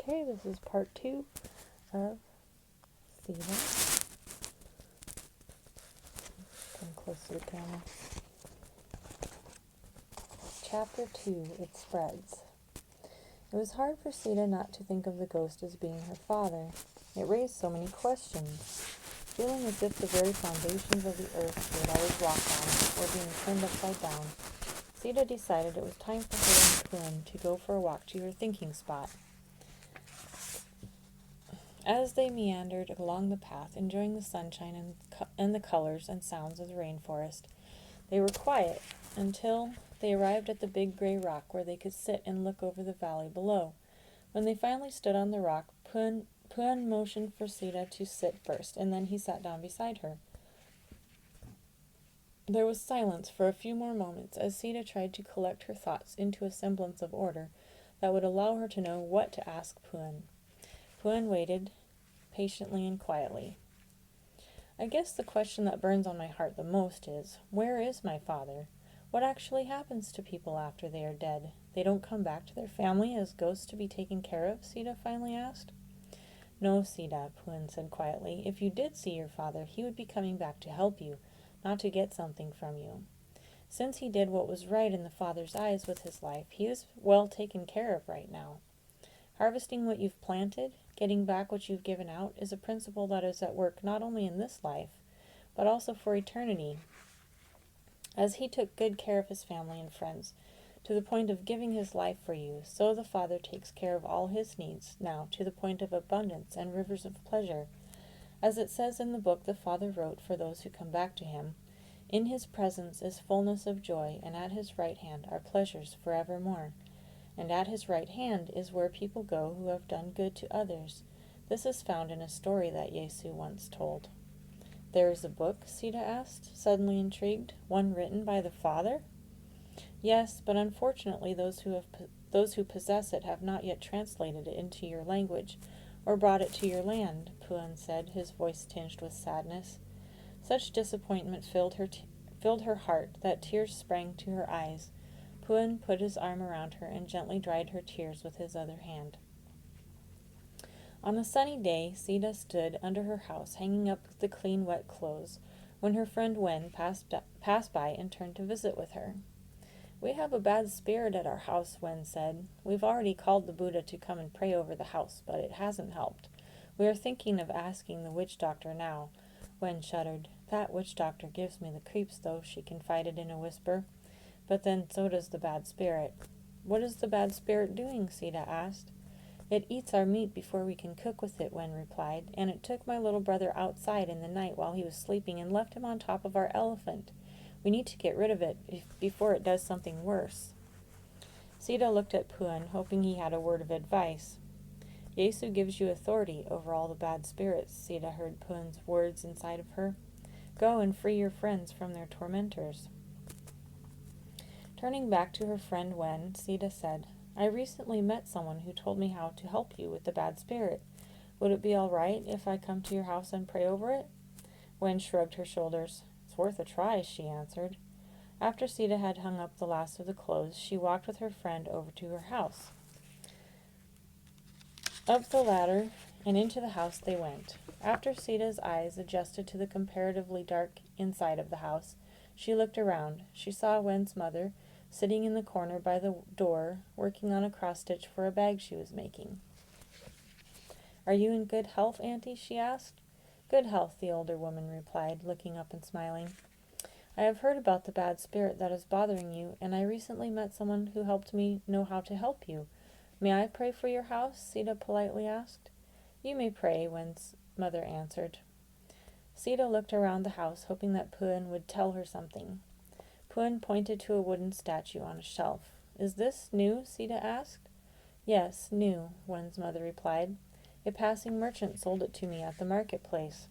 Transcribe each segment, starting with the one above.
Okay, this is part 2 of Seedah. Come close to the camera. Chapter 2, It Spreads. It was hard for Seedah not to think of the ghost as being her father. It raised so many questions. Feeling as if the very foundations of the earth she had always walked on were being turned upside down, Seedah decided it was time for her and Kun to go for a walk to her thinking spot. As they meandered along the path, enjoying the sunshine and the colors and sounds of the rainforest, they were quiet until they arrived at the big gray rock where they could sit and look over the valley below. When they finally stood on the rock, Pun motioned for Seedah to sit first, and then he sat down beside her. There was silence for a few more moments as Seedah tried to collect her thoughts into a semblance of order that would allow her to know what to ask Pun. Pun waited patiently and quietly. I guess the question that burns on my heart the most is, where is my father? What actually happens to people after they are dead? They don't come back to their family as ghosts to be taken care of? Seedah finally asked. No, Seedah, Pun said quietly. If you did see your father, he would be coming back to help you, not to get something from you. Since he did what was right in the Father's eyes with his life, he is well taken care of right now. Harvesting what you've planted, getting back what you've given out, is a principle that is at work not only in this life, but also for eternity. As he took good care of his family and friends, to the point of giving his life for you, so the Father takes care of all his needs, now to the point of abundance and rivers of pleasure. As it says in the book the Father wrote for those who come back to him, in his presence is fullness of joy, and at his right hand are pleasures forevermore. And at his right hand is where people go who have done good to others. This is found in a story that Yesu once told. There is a book? Seedah asked, suddenly intrigued. One written by the Father? Yes, but unfortunately those who possess it have not yet translated it into your language, or brought it to your land, Pun said, his voice tinged with sadness. Such disappointment filled her heart that tears sprang to her eyes. Pun put his arm around her and gently dried her tears with his other hand. On a sunny day, Seedah stood under her house, hanging up the clean, wet clothes, when her friend Wen passed by and turned to visit with her. We have a bad spirit at our house, Wen said. We've already called the Buddha to come and pray over the house, but it hasn't helped. We are thinking of asking the witch doctor now. Wen shuddered. That witch doctor gives me the creeps, though, she confided in a whisper. But then so does the bad spirit. What is the bad spirit doing? Seedah asked. It eats our meat before we can cook with it, Wen replied, and it took my little brother outside in the night while he was sleeping and left him on top of our elephant. We need to get rid of it before it does something worse. Seedah looked at Pun, hoping he had a word of advice. Yesu gives you authority over all the bad spirits, Seedah heard Pun's words inside of her. Go and free your friends from their tormentors. Turning back to her friend Wen, Seedah said, I recently met someone who told me how to help you with the bad spirit. Would it be all right if I come to your house and pray over it? Wen shrugged her shoulders. It's worth a try, she answered. After Seedah had hung up the last of the clothes, she walked with her friend over to her house. Up the ladder and into the house they went. After Seedah's eyes adjusted to the comparatively dark inside of the house, she looked around. She saw Wen's mother, sitting in the corner by the door, working on a cross-stitch for a bag she was making. Are you in good health, Auntie? She asked. Good health, the older woman replied, looking up and smiling. I have heard about the bad spirit that is bothering you, and I recently met someone who helped me know how to help you. May I pray for your house? Seedah politely asked. You may pray, Wen's mother answered. Seedah looked around the house, hoping that Pun would tell her something. Pun pointed to a wooden statue on a shelf. Is this new? Seedah asked. Yes, new, Wen's mother replied. A passing merchant sold it to me at the marketplace.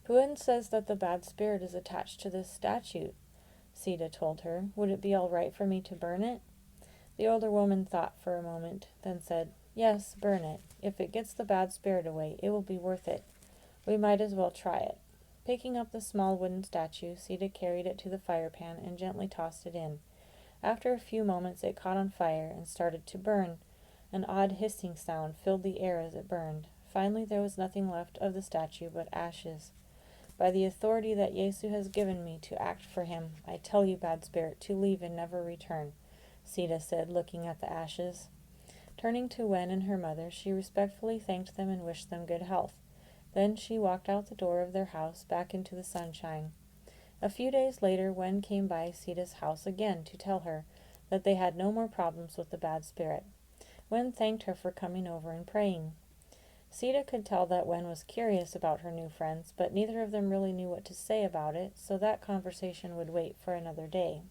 Pun says that the bad spirit is attached to this statue, Seedah told her. Would it be all right for me to burn it? The older woman thought for a moment, then said, Yes, burn it. If it gets the bad spirit away, it will be worth it. We might as well try it. Picking up the small wooden statue, Seedah carried it to the fire pan and gently tossed it in. After a few moments, it caught on fire and started to burn. An odd hissing sound filled the air as it burned. Finally there was nothing left of the statue but ashes. By the authority that Yesu has given me to act for him, I tell you, bad spirit, to leave and never return, Seedah said, looking at the ashes. Turning to Wen and her mother, she respectfully thanked them and wished them good health. Then she walked out the door of their house, back into the sunshine. A few days later, Wen came by Seedah's house again to tell her that they had no more problems with the bad spirit. Wen thanked her for coming over and praying. Seedah could tell that Wen was curious about her new friends, but neither of them really knew what to say about it, so that conversation would wait for another day.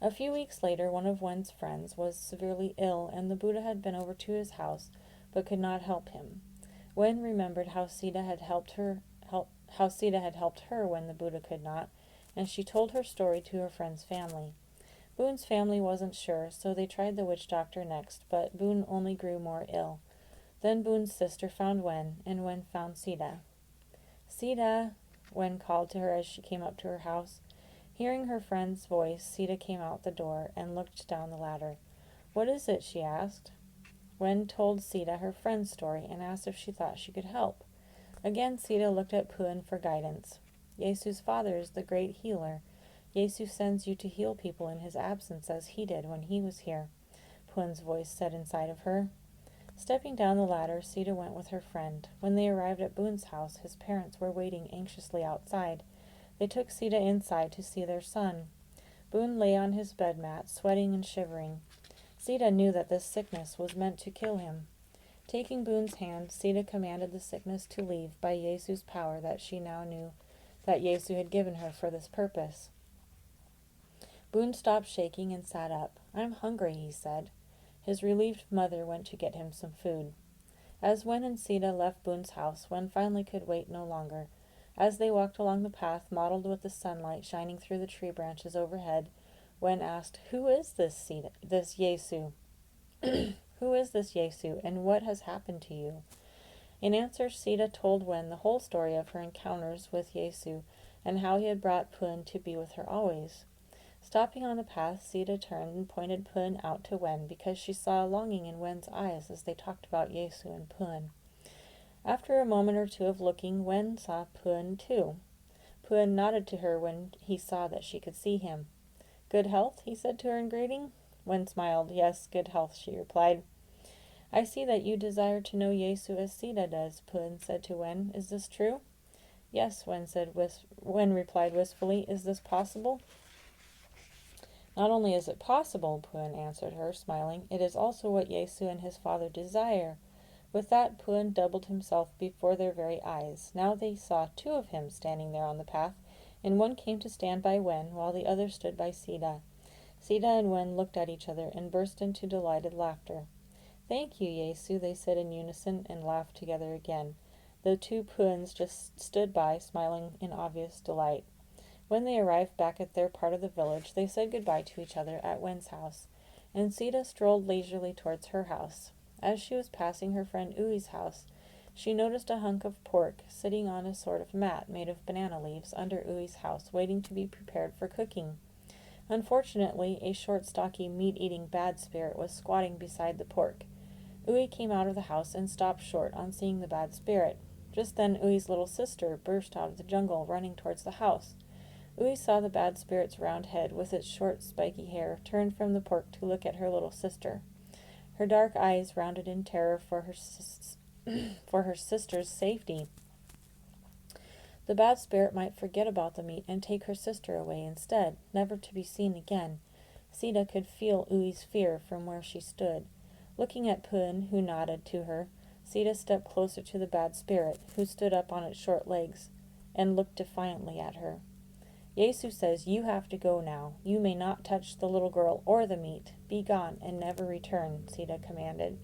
A few weeks later, one of Wen's friends was severely ill, and the Buddha had been over to his house, but could not help him. Wen remembered how Seedah had helped her when the Buddha could not, and she told her story to her friend's family. Boone's family wasn't sure, so they tried the witch doctor next, but Boone only grew more ill. Then Boone's sister found Wen, and Wen found Seedah. "Seedah," Wen called to her as she came up to her house. Hearing her friend's voice, Seedah came out the door and looked down the ladder. "What is it?" she asked. Wen told Seedah her friend's story and asked if she thought she could help. Again Seedah looked at Puen for guidance. "Yesu's father is the great healer. Yesu sends you to heal people in his absence as he did when he was here," Puen's voice said inside of her. Stepping down the ladder, Seedah went with her friend. When they arrived at Boone's house, his parents were waiting anxiously outside. They took Seedah inside to see their son. Boone lay on his bed mat, sweating and shivering. Seedah knew that this sickness was meant to kill him. Taking Boone's hand, Seedah commanded the sickness to leave by Yesu's power that she now knew that Yesu had given her for this purpose. Boone stopped shaking and sat up. "I'm hungry," he said. His relieved mother went to get him some food. As Wen and Seedah left Boone's house, Wen finally could wait no longer. As they walked along the path mottled with the sunlight shining through the tree branches overhead, Wen asked, "Who is this Yesu? Who is this Yesu, and what has happened to you?" In answer, Seedah told Wen the whole story of her encounters with Yesu and how he had brought Puen to be with her always. Stopping on the path, Seedah turned and pointed Puen out to Wen because she saw a longing in Wen's eyes as they talked about Yesu and Puen. After a moment or two of looking, Wen saw Puen too. Puen nodded to her when he saw that she could see him. "Good health?" he said to her in greeting. Wen smiled. "Yes, good health," she replied. "I see that you desire to know Yesu as Seedah does," Puen said to Wen. "Is this true?" "Yes," Wen replied wistfully. "Is this possible?" "Not only is it possible," Puen answered her, smiling, "it is also what Yesu and his father desire." With that, Puen doubled himself before their very eyes. Now they saw two of him standing there on the path, and one came to stand by Wen, while the other stood by Seedah. Seedah and Wen looked at each other and burst into delighted laughter. "Thank you, Yesu," they said in unison, and laughed together again. The two Puens just stood by, smiling in obvious delight. When they arrived back at their part of the village, they said goodbye to each other at Wen's house, and Seedah strolled leisurely towards her house. As she was passing her friend Ui's house, she noticed a hunk of pork sitting on a sort of mat made of banana leaves under Ui's house, waiting to be prepared for cooking. Unfortunately, a short, stocky, meat-eating bad spirit was squatting beside the pork. Ui came out of the house and stopped short on seeing the bad spirit. Just then Ui's little sister burst out of the jungle, running towards the house. Ui saw the bad spirit's round head with its short, spiky hair turned from the pork to look at her little sister. Her dark eyes rounded in terror for her sister's safety. The bad spirit might forget about the meat and take her sister away instead, never to be seen again. Seedah could feel Ui's fear from where she stood. Looking at Puen, who nodded to her, Seedah stepped closer to the bad spirit, who stood up on its short legs, and looked defiantly at her. "Yesu says you have to go now. You may not touch the little girl or the meat. Be gone and never return," Seedah commanded.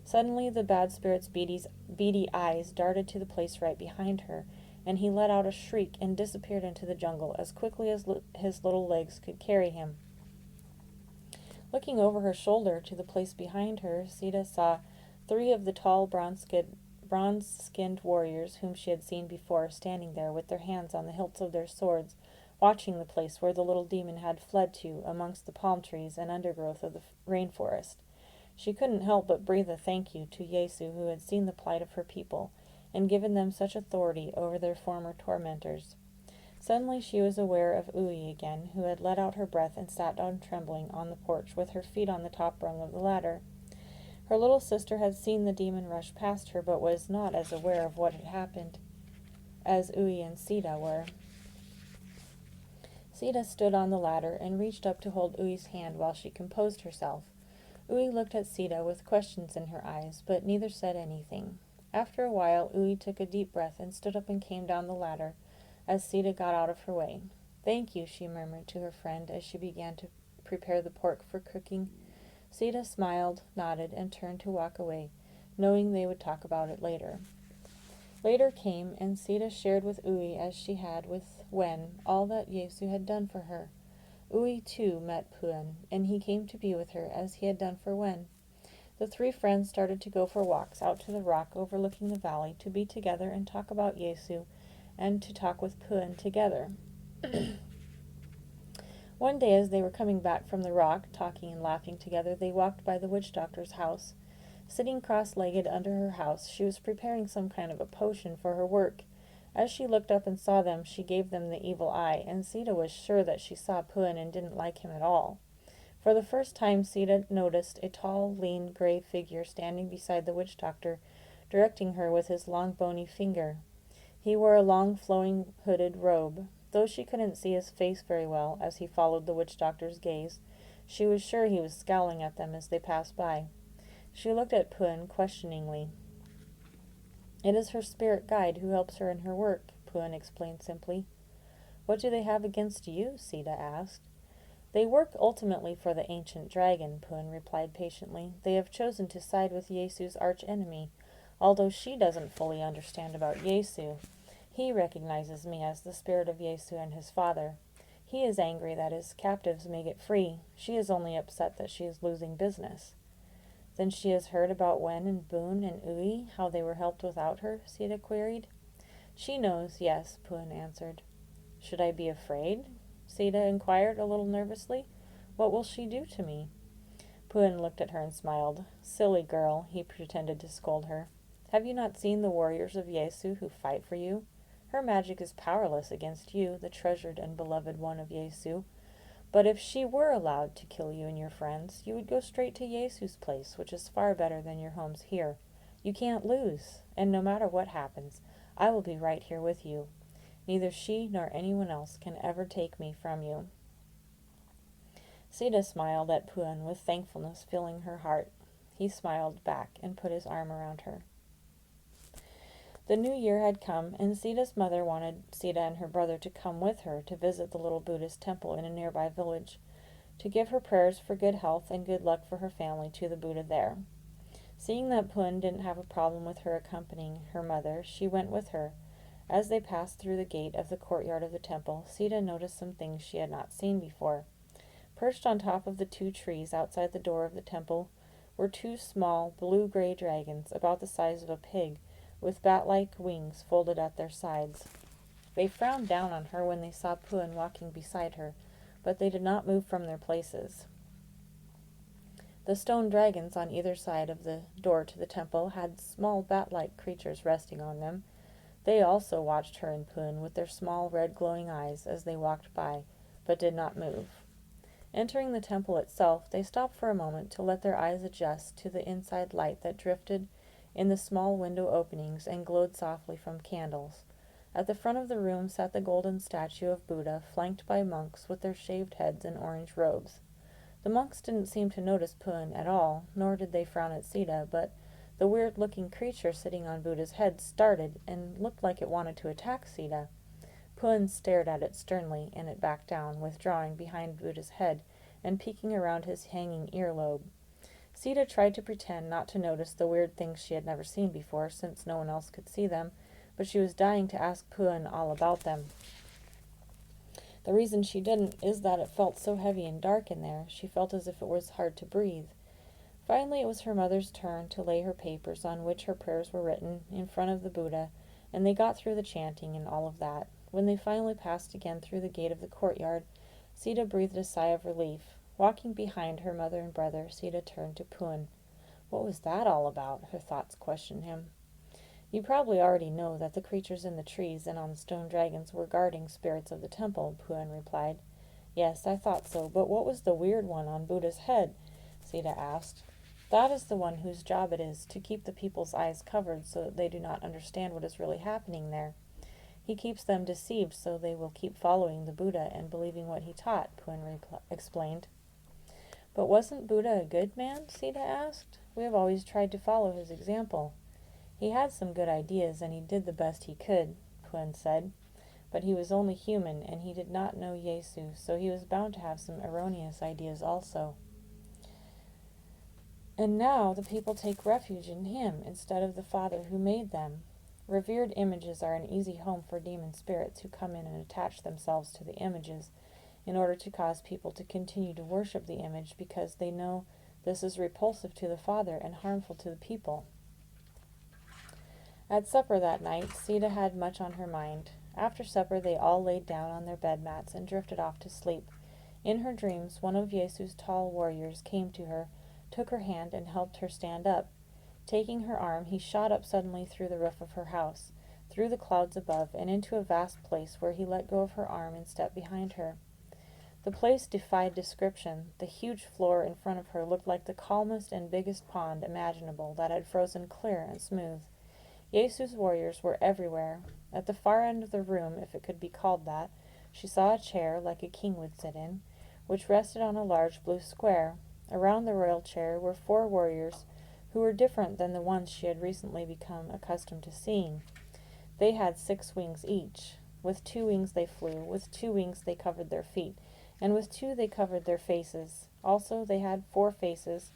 Suddenly the bad spirit's beady eyes darted to the place right behind her, and he let out a shriek and disappeared into the jungle as quickly as his little legs could carry him. Looking over her shoulder to the place behind her, Seedah saw 3 of the tall bronze-skinned warriors whom she had seen before standing there with their hands on the hilts of their swords, watching the place where the little demon had fled to amongst the palm trees and undergrowth of the rainforest. She couldn't help but breathe a thank you to Yesu, who had seen the plight of her people and given them such authority over their former tormentors. Suddenly she was aware of Uyi again, who had let out her breath and sat down trembling on the porch with her feet on the top rung of the ladder. Her little sister had seen the demon rush past her, but was not as aware of what had happened as Uyi and Seedah were. Seedah stood on the ladder and reached up to hold Uyi's hand while she composed herself. Uyi looked at Seedah with questions in her eyes, but neither said anything. After a while, Uyi took a deep breath and stood up and came down the ladder as Seedah got out of her way. "Thank you," she murmured to her friend as she began to prepare the pork for cooking. Seedah smiled, nodded, and turned to walk away, knowing they would talk about it later. Later came, and Seedah shared with Uyi, as she had with Wen, all that Yesu had done for her. Uyi, too, met Puen, and he came to be with her, as he had done for Wen. The three friends started to go for walks out to the rock overlooking the valley, to be together and talk about Yesu, and to talk with Puen together. One day, as they were coming back from the rock, talking and laughing together, they walked by the witch doctor's house. Sitting cross-legged under her house, she was preparing some kind of a potion for her work. As she looked up and saw them, she gave them the evil eye, and Seedah was sure that she saw Puen and didn't like him at all. For the first time, Seedah noticed a tall, lean, gray figure standing beside the witch doctor, directing her with his long, bony finger. He wore a long, flowing, hooded robe. Though she couldn't see his face very well as he followed the witch doctor's gaze, she was sure he was scowling at them as they passed by. She looked at Puen questioningly. "It is her spirit guide who helps her in her work," Puen explained simply. "What do they have against you?" Seedah asked. "They work ultimately for the ancient dragon," Puen replied patiently. "They have chosen to side with Yesu's archenemy, although she doesn't fully understand about Yesu. He recognizes me as the spirit of Yesu and his father. He is angry that his captives may get free. She is only upset that she is losing business." "Then she has heard about Wen and Boone and Uyi, how they were helped without her?" Seedah queried. "She knows, yes," Puen answered. "Should I be afraid?" Seedah inquired a little nervously. "What will she do to me?" Puen looked at her and smiled. "Silly girl," he pretended to scold her. "Have you not seen the warriors of Yesu who fight for you? Her magic is powerless against you, the treasured and beloved one of Yesu. But if she were allowed to kill you and your friends, you would go straight to Yesu's place, which is far better than your homes here. You can't lose, and no matter what happens, I will be right here with you. Neither she nor anyone else can ever take me from you." Seedah smiled at Puen with thankfulness filling her heart. He smiled back and put his arm around her. The new year had come, and Seedah's mother wanted Seedah and her brother to come with her to visit the little Buddhist temple in a nearby village, to give her prayers for good health and good luck for her family to the Buddha there. Seeing that Puen didn't have a problem with her accompanying her mother, she went with her. As they passed through the gate of the courtyard of the temple, Seedah noticed some things she had not seen before. Perched on top of the 2 trees outside the door of the temple were 2 small, blue-gray dragons about the size of a pig, with bat-like wings folded at their sides. They frowned down on her when they saw Puen walking beside her, but they did not move from their places. The stone dragons on either side of the door to the temple had small bat-like creatures resting on them. They also watched her and Puen with their small red glowing eyes as they walked by, but did not move. Entering the temple itself, they stopped for a moment to let their eyes adjust to the inside light that drifted in the small window openings and glowed softly from candles. At the front of the room sat the golden statue of Buddha, flanked by monks with their shaved heads and orange robes. The monks didn't seem to notice Puen at all, nor did they frown at Seedah, but the weird-looking creature sitting on Buddha's head started and looked like it wanted to attack Seedah. Puen stared at it sternly, and it backed down, withdrawing behind Buddha's head and peeking around his hanging earlobe. Seedah tried to pretend not to notice the weird things she had never seen before, since no one else could see them, but she was dying to ask Puen all about them. The reason she didn't is that it felt so heavy and dark in there. She felt as if it was hard to breathe. Finally, it was her mother's turn to lay her papers, on which her prayers were written, in front of the Buddha, and they got through the chanting and all of that. When they finally passed again through the gate of the courtyard, Seedah breathed a sigh of relief. Walking behind her mother and brother, Seedah turned to Puen. What was that all about? Her thoughts questioned him. You probably already know that the creatures in the trees and on the stone dragons were guarding spirits of the temple, Puan replied. Yes, I thought so, but what was the weird one on Buddha's head? Seedah asked. That is the one whose job it is to keep the people's eyes covered so that they do not understand what is really happening there. He keeps them deceived so they will keep following the Buddha and believing what he taught, Puan explained. But wasn't Buddha a good man? Seedah asked. We have always tried to follow his example. He had some good ideas and he did the best he could, Puan said. But he was only human and he did not know Yesu, so he was bound to have some erroneous ideas also. And now the people take refuge in him instead of the Father who made them. Revered images are an easy home for demon spirits who come in and attach themselves to the images in order to cause people to continue to worship the image because they know this is repulsive to the Father and harmful to the people. At supper that night, Seedah had much on her mind. After supper, they all laid down on their bed mats and drifted off to sleep. In her dreams, one of Yesu's tall warriors came to her, took her hand, and helped her stand up. Taking her arm, he shot up suddenly through the roof of her house, through the clouds above, and into a vast place where he let go of her arm and stepped behind her. The place defied description. The huge floor in front of her looked like the calmest and biggest pond imaginable that had frozen clear and smooth. Yesu's warriors were everywhere. At the far end of the room, if it could be called that, she saw a chair, like a king would sit in, which rested on a large blue square. Around the royal chair were 4 warriors who were different than the ones she had recently become accustomed to seeing. They had 6 wings each. With 2 wings they flew, with 2 wings they covered their feet, and with 2 they covered their faces. Also they had 4 faces,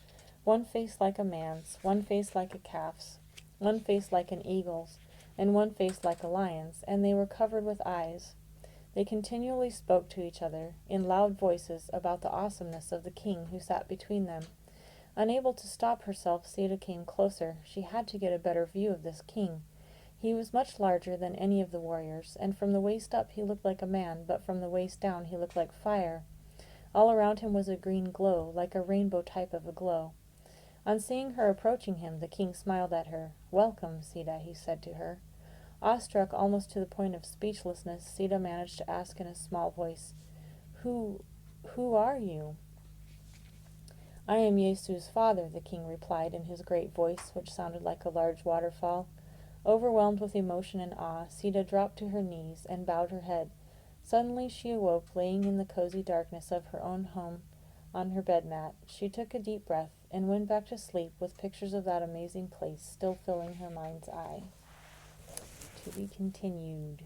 1 face like a man's, 1 face like a calf's, 1 face like an eagle's, and 1 face like a lion's, and they were covered with eyes. They continually spoke to each other, in loud voices, about the awesomeness of the king who sat between them. Unable to stop herself, Seedah came closer. She had to get a better view of this king. He was much larger than any of the warriors, and from the waist up he looked like a man, but from the waist down he looked like fire. All around him was a green glow, like a rainbow type of a glow. On seeing her approaching him, the king smiled at her. "Welcome, Seedah," he said to her. Awestruck almost to the point of speechlessness, Seedah managed to ask in a small voice, Who are you?" "I am Yesu's father," the king replied in his great voice, which sounded like a large waterfall. Overwhelmed with emotion and awe, Seedah dropped to her knees and bowed her head. Suddenly she awoke, laying in the cozy darkness of her own home on her bed mat. She took a deep breath and went back to sleep with pictures of that amazing place still filling her mind's eye. To be continued.